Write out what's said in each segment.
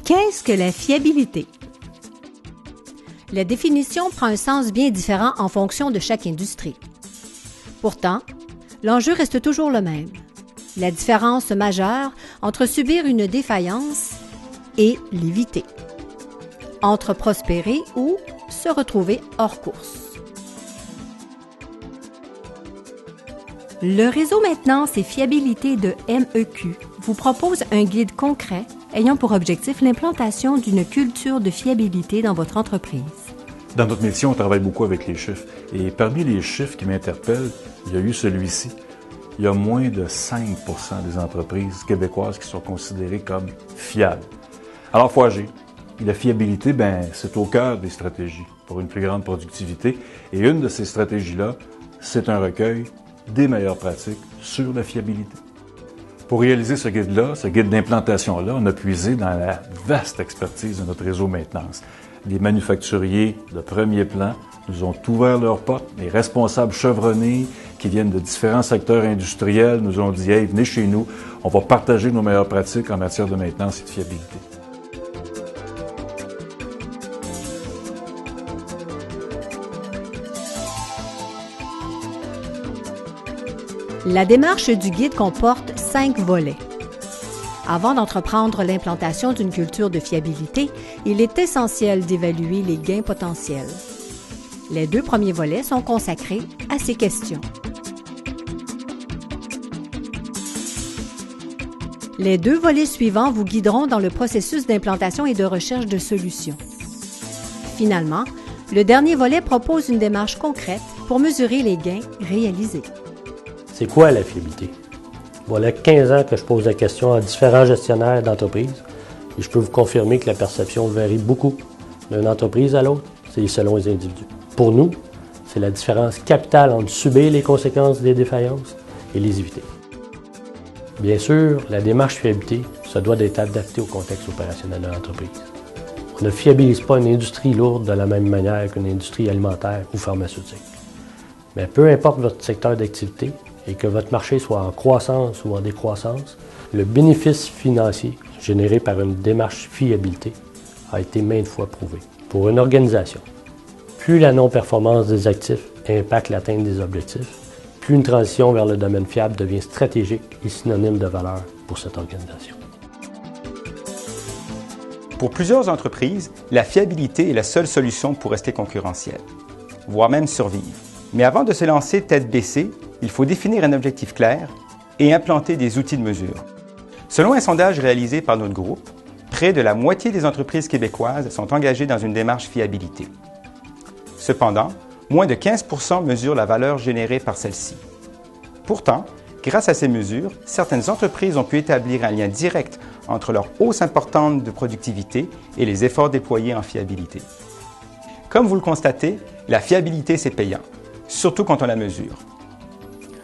Qu'est-ce que la fiabilité? La définition prend un sens bien différent en fonction de chaque industrie. Pourtant, l'enjeu reste toujours le même. La différence majeure entre subir une défaillance et l'éviter. Entre prospérer ou se retrouver hors course. Le réseau Maintenance et Fiabilité de MEQ vous propose un guide concret ayant pour objectif l'implantation d'une culture de fiabilité dans votre entreprise. Dans notre métier, on travaille beaucoup avec les chiffres. Et parmi les chiffres qui m'interpellent, il y a eu celui-ci. Il y a moins de 5 des entreprises québécoises qui sont considérées comme fiables. Alors, il faut agir. Et la fiabilité, c'est au cœur des stratégies pour une plus grande productivité. Et une de ces stratégies-là, c'est un recueil des meilleures pratiques sur la fiabilité. Pour réaliser ce guide-là, ce guide d'implantation-là, on a puisé dans la vaste expertise de notre réseau maintenance. Les manufacturiers de premier plan nous ont ouvert leurs portes. Les responsables chevronnés qui viennent de différents secteurs industriels nous ont dit « Hey, venez chez nous, on va partager nos meilleures pratiques en matière de maintenance et de fiabilité. » La démarche du guide comporte 5 volets. Avant d'entreprendre l'implantation d'une culture de fiabilité, il est essentiel d'évaluer les gains potentiels. Les 2 premiers volets sont consacrés à ces questions. Les 2 volets suivants vous guideront dans le processus d'implantation et de recherche de solutions. Finalement, le dernier volet propose une démarche concrète pour mesurer les gains réalisés. C'est quoi la fiabilité? Voilà 15 ans que je pose la question à différents gestionnaires d'entreprises et je peux vous confirmer que la perception varie beaucoup d'une entreprise à l'autre, c'est selon les individus. Pour nous, c'est la différence capitale entre subir les conséquences des défaillances et les éviter. Bien sûr, la démarche fiabilité se doit d'être adaptée au contexte opérationnel de l'entreprise. On ne fiabilise pas une industrie lourde de la même manière qu'une industrie alimentaire ou pharmaceutique. Mais peu importe votre secteur d'activité, et que votre marché soit en croissance ou en décroissance, le bénéfice financier généré par une démarche fiabilité a été maintes fois prouvé. Pour une organisation, plus la non-performance des actifs impacte l'atteinte des objectifs, plus une transition vers le domaine fiable devient stratégique et synonyme de valeur pour cette organisation. Pour plusieurs entreprises, la fiabilité est la seule solution pour rester concurrentielle, voire même survivre. Mais avant de se lancer tête baissée, il faut définir un objectif clair et implanter des outils de mesure. Selon un sondage réalisé par notre groupe, près de la moitié des entreprises québécoises sont engagées dans une démarche fiabilité. Cependant, moins de 15% mesurent la valeur générée par celle-ci. Pourtant, grâce à ces mesures, certaines entreprises ont pu établir un lien direct entre leur hausse importante de productivité et les efforts déployés en fiabilité. Comme vous le constatez, la fiabilité, c'est payant, surtout quand on la mesure.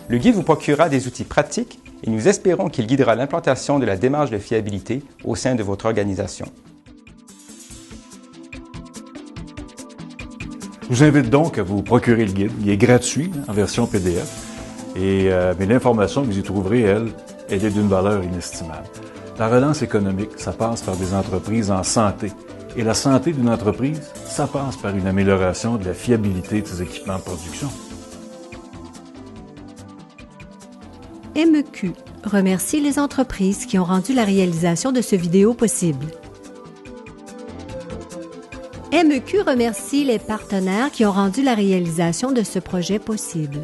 Le guide vous procurera des outils pratiques et nous espérons qu'il guidera l'implantation de la démarche de fiabilité au sein de votre organisation. Je vous invite donc à vous procurer le guide. Il est gratuit en version PDF. Mais l'information que vous y trouverez, elle est d'une valeur inestimable. La relance économique, ça passe par des entreprises en santé. Et la santé d'une entreprise, ça passe par une amélioration de la fiabilité de ses équipements de production. MEQ remercie les entreprises qui ont rendu la réalisation de ce vidéo possible. MEQ remercie les partenaires qui ont rendu la réalisation de ce projet possible.